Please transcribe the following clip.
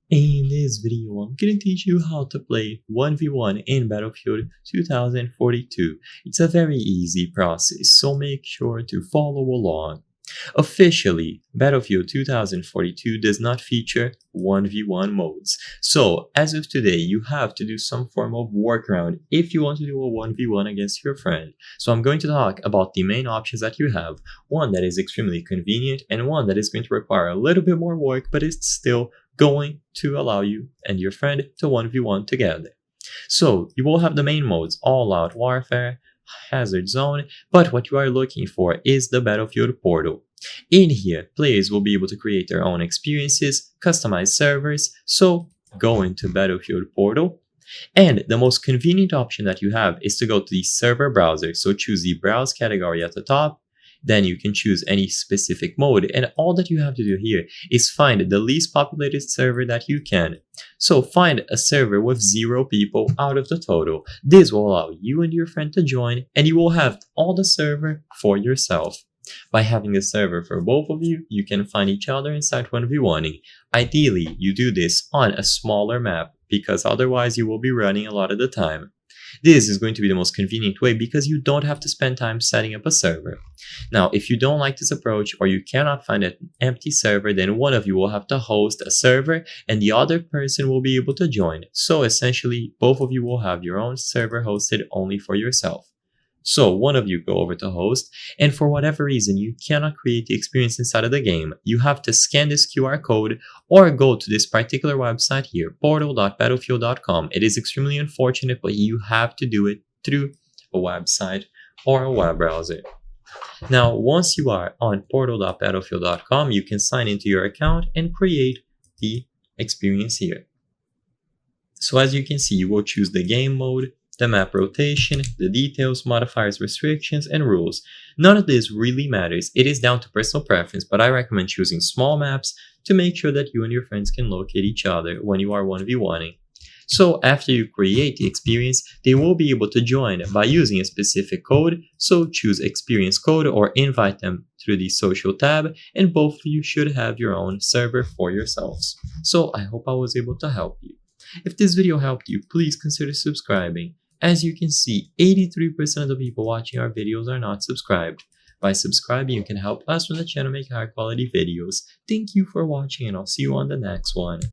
In this video, I'm gonna teach you how to play 1v1 in Battlefield 2042. It's a very easy process, so make sure to follow along. Officially, Battlefield 2042 does not feature 1v1 modes. So, as of today, you have to do some form of workaround if you want to do a 1v1 against your friend. So I'm going to talk about the main options that you have, one that is extremely convenient and one that is going to require a little bit more work, but it's still going to allow you and your friend to 1v1 together. So you will have the main modes, all out warfare, hazard zone, but what you are looking for is the Battlefield portal. In here, players will be able to create their own experiences, customize servers, so go into Battlefield portal. And the most convenient option that you have is to go to the server browser, so choose the browse category at the top. Then you can choose any specific mode, and all that you have to do here is find the least populated server that you can. So find a server with 0 people out of the total. This will allow you and your friend to join, and you will have all the server for yourself. By having a server for both of you, you can find each other and start 1v1ing. Ideally, you do this on a smaller map, because otherwise you will be running a lot of the time. This is going to be the most convenient way because you don't have to spend time setting up a server. Now, if you don't like this approach or you cannot find an empty server, then one of you will have to host a server and the other person will be able to join. So essentially, both of you will have your own server hosted only for yourself. So one of you go over to host, and for whatever reason you cannot create the experience inside of the game, you have to scan this QR code or go to this particular website here, portal.battlefield.com. It is extremely unfortunate, but you have to do it through a website or a web browser. Now, once you are on portal.battlefield.com, you can sign into your account and create the experience here. So as you can see, you will choose the game mode, the map rotation, the details, modifiers, restrictions, and rules. None of this really matters, it is down to personal preference, but I recommend choosing small maps to make sure that you and your friends can locate each other when you are 1v1ing. So after you create the experience, they will be able to join by using a specific code, so choose experience code or invite them through the social tab, and both of you should have your own server for yourselves. So I hope I was able to help you. If this video helped you, please consider subscribing. As you can see, 83% of the people watching our videos are not subscribed. By subscribing, you can help us run the channel make high quality videos. Thank you for watching, and I'll see you on the next one.